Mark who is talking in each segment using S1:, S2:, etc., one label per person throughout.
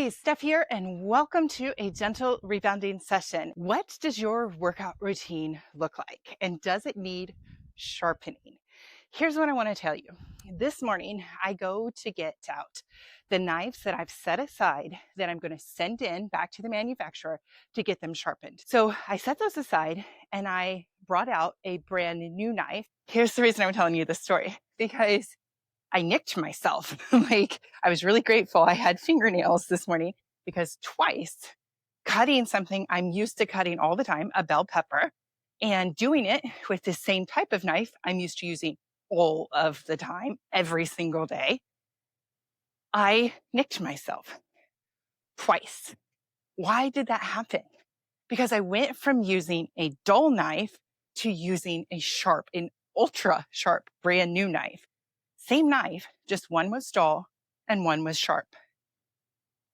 S1: Hey, Steph here, and welcome to a gentle rebounding session. What does your workout routine look like? And does it need sharpening? Here's what I want to tell you. This morning, I go to get out the knives that I've set aside that I'm going to send in back to the manufacturer to get them sharpened. So I set those aside and I brought out a brand new knife. Here's the reason I'm telling you this story, because I nicked myself. Like, I was really grateful I had fingernails this morning because twice cutting something I'm used to cutting all the time, a bell pepper, and doing it with the same type of knife I'm used to using all of the time, every single day, I nicked myself twice. Why did that happen? Because I went from using a dull knife to using a sharp, an ultra sharp, brand new knife. Same knife, just one was dull and one was sharp.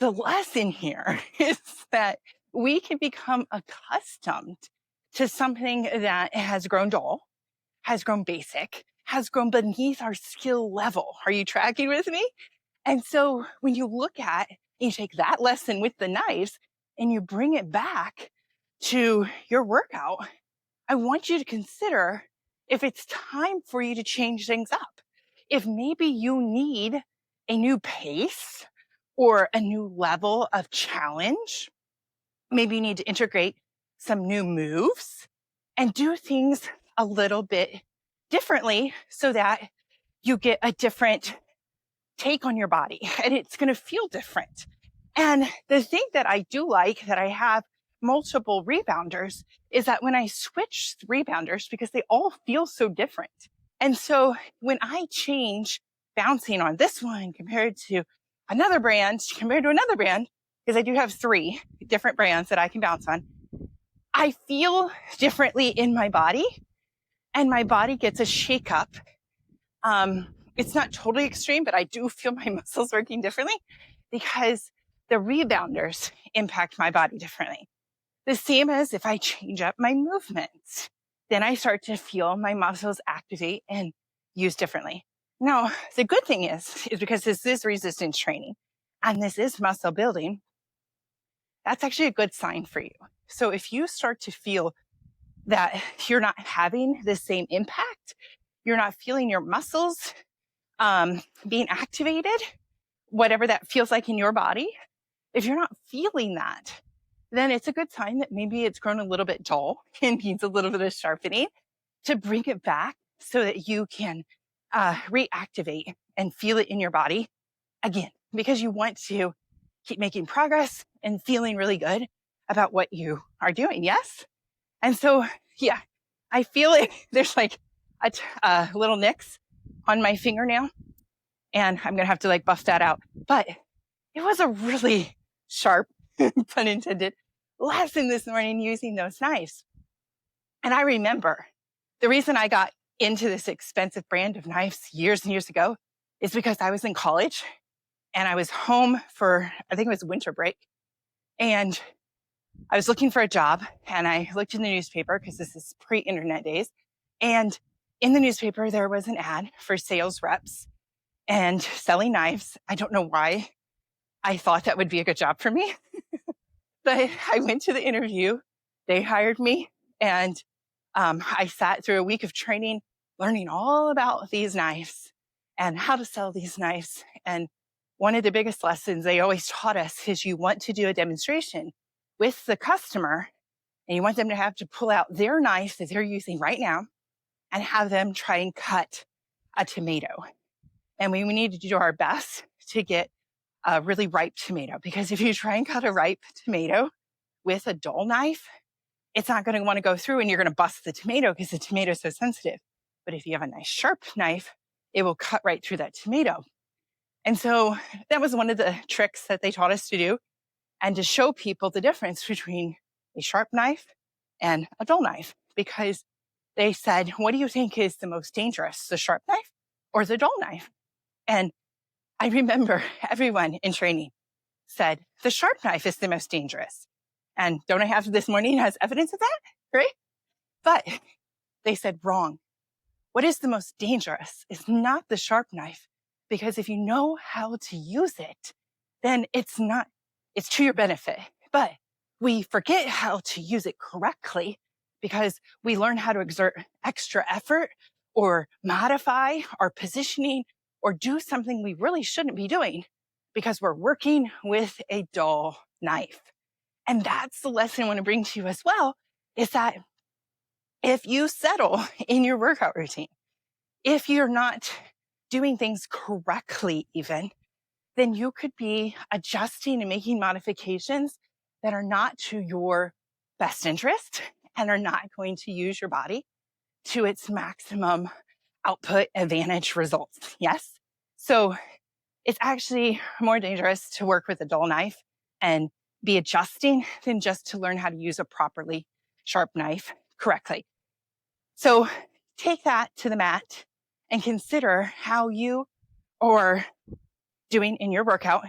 S1: The lesson here is that we can become accustomed to something that has grown dull, has grown basic, has grown beneath our skill level. Are you tracking with me? And so when you look at, you take that lesson with the knives and you bring it back to your workout, I want you to consider if it's time for you to change things up. If maybe you need a new pace or a new level of challenge, maybe you need to integrate some new moves and do things a little bit differently so that you get a different take on your body and it's going to feel different. And the thing that I do like that I have multiple rebounders is that when I switch rebounders, because they all feel so different. And so when I change bouncing on this one compared to another brand, because I do have 3 different brands that I can bounce on, I feel differently in my body and my body gets a shake up. It's not totally extreme, but I do feel my muscles working differently because the rebounders impact my body differently. The same as if I change up my movements, then I start to feel my muscles activate and use differently. Now, the good thing is because this is resistance training and this is muscle building, that's actually a good sign for you. So if you start to feel that you're not having the same impact, you're not feeling your muscles being activated, whatever that feels like in your body, if you're not feeling that, then it's a good sign that maybe it's grown a little bit dull and needs a little bit of sharpening to bring it back so that you can reactivate and feel it in your body again, because you want to keep making progress and feeling really good about what you are doing. Yes. And so, yeah, I feel it. There's like a little nicks on my fingernail and I'm going to have to like buff that out. But it was a really sharp, pun intended, lesson this morning using those knives. And I remember the reason I got into this expensive brand of knives years and years ago is because I was in college and I was home for, I think it was winter break. And I was looking for a job and I looked in the newspaper because this is pre-internet days. And in the newspaper, there was an ad for sales reps and selling knives. I don't know why I thought that would be a good job for me, but I went to the interview. They hired me and I sat through a week of training, learning all about these knives and how to sell these knives. And one of the biggest lessons they always taught us is you want to do a demonstration with the customer and you want them to have to pull out their knife that they're using right now and have them try and cut a tomato. And we need to do our best to get a really ripe tomato, because if you try and cut a ripe tomato with a dull knife, it's not going to want to go through and you're going to bust the tomato because the tomato is so sensitive. But if you have a nice sharp knife, it will cut right through that tomato. And so that was one of the tricks that they taught us to do, and to show people the difference between a sharp knife and a dull knife, because they said, what do you think is the most dangerous, the sharp knife or the dull knife? And I remember everyone in training said, the sharp knife is the most dangerous. And don't I have this morning as evidence of that, right? But they said wrong. What is the most dangerous is not the sharp knife, because if you know how to use it, then it's not It's to your benefit, but we forget how to use it correctly because we learn how to exert extra effort or modify our positioning or do something we really shouldn't be doing because we're working with a dull knife. And that's the lesson I want to bring to you as well, is that if you settle in your workout routine, if you're not doing things correctly even, then you could be adjusting and making modifications that are not to your best interest and are not going to use your body to its maximum output advantage results. Yes. So it's actually more dangerous to work with a dull knife and be adjusting than just to learn how to use a properly sharp knife correctly. So take that to the mat and consider how you are doing in your workout.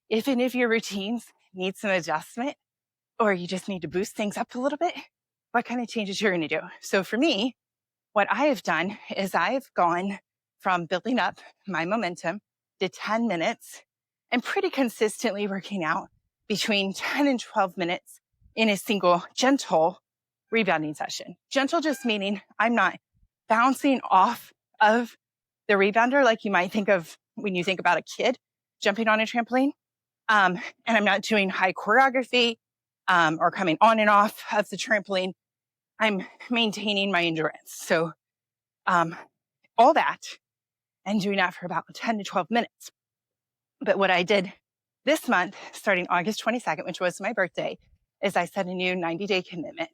S1: If any of your routines need some adjustment or you just need to boost things up a little bit, what kind of changes you're going to do? So for me, what I have done is I've gone from building up my momentum to 10 minutes and pretty consistently working out between 10 and 12 minutes in a single gentle rebounding session. Gentle just meaning I'm not bouncing off of the rebounder like you might think of when you think about a kid jumping on a trampoline. And I'm not doing high choreography or coming on and off of the trampoline. I'm maintaining my endurance. So all that and doing that for about 10 to 12 minutes. But what I did this month, starting August 22nd, which was my birthday, is I set a new 90-day commitment.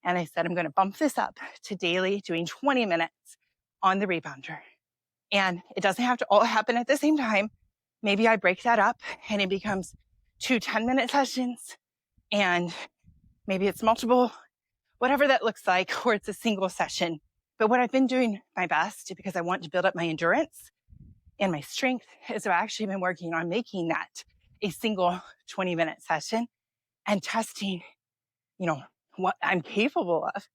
S1: And I said, I'm going to bump this up to daily doing 20 minutes on the rebounder. And it doesn't have to all happen at the same time. Maybe I break that up and it becomes 2 10-minute sessions, and maybe it's multiple, whatever that looks like, or it's a single session. But what I've been doing my best, because I want to build up my endurance and my strength, is I've actually been working on making that a single 20-minute session and testing, what I'm capable of.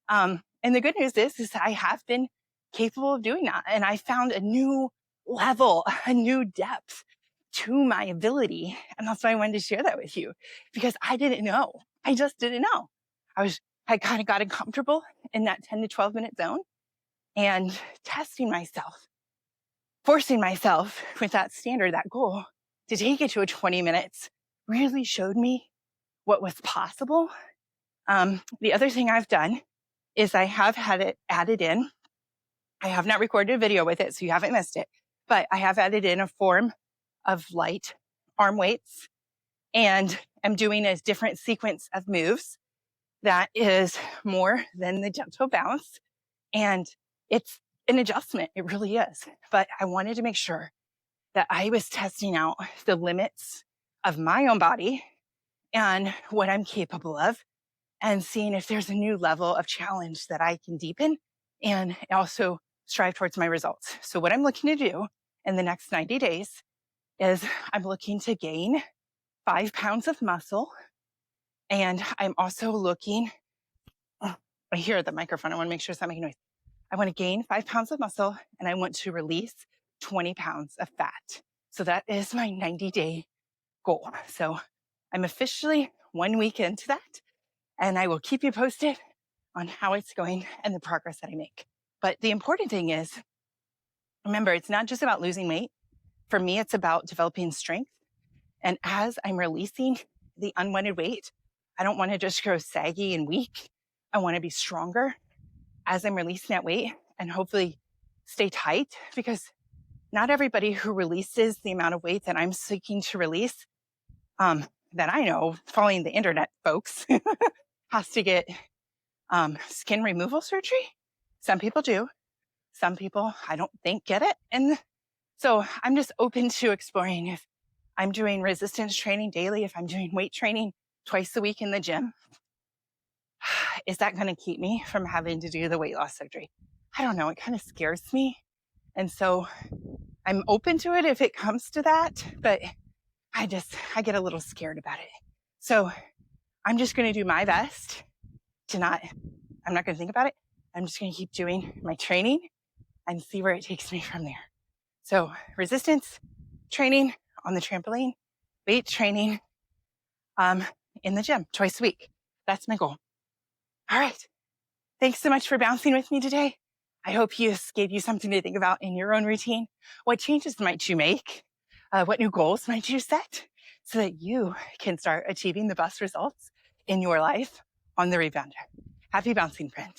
S1: And the good news is I have been capable of doing that. And I found a new level, a new depth to my ability. And that's why I wanted to share that with you, because I didn't know. I just didn't know. I kind of got comfortable in that 10 to 12 minute zone and testing myself, forcing myself with that standard, that goal to take it to a 20 minutes really showed me what was possible. The other thing I've done is I have had it added in. I have not recorded a video with it, so you haven't missed it, but I have added in a form of light arm weights, and I'm doing a different sequence of moves that is more than the gentle bounce. And it's an adjustment. It really is. But I wanted to make sure that I was testing out the limits of my own body and what I'm capable of, and seeing if there's a new level of challenge that I can deepen and also strive towards my results. So what I'm looking to do in the next 90 days is I'm looking to gain 5 pounds of muscle. And I'm also looking, I hear the microphone. I want to make sure it's not making noise. I want to gain 5 pounds of muscle, and I want to release 20 pounds of fat. So that is my 90-day goal. So I'm officially 1 week into that, and I will keep you posted on how it's going and the progress that I make. But the important thing is, remember, it's not just about losing weight. For me, it's about developing strength. And as I'm releasing the unwanted weight, I don't want to just grow saggy and weak. I want to be stronger as I'm releasing that weight and hopefully stay tight, because not everybody who releases the amount of weight that I'm seeking to release, that I know, following the internet folks, has to get skin removal surgery. Some people do. Some people, I don't think, get it. And so I'm just open to exploring if I'm doing resistance training daily, if I'm doing weight training twice a week in the gym. Is that going to keep me from having to do the weight loss surgery? I don't know. It kind of scares me. And so I'm open to it if it comes to that, but I get a little scared about it. So I'm just going to do my best I'm not going to think about it. I'm just going to keep doing my training and see where it takes me from there. So resistance training on the trampoline, weight training in the gym twice a week. That's my goal. All right. Thanks so much for bouncing with me today. I hope this gave you something to think about in your own routine. What changes might you make? What new goals might you set so that you can start achieving the best results in your life on the rebounder? Happy bouncing, friend.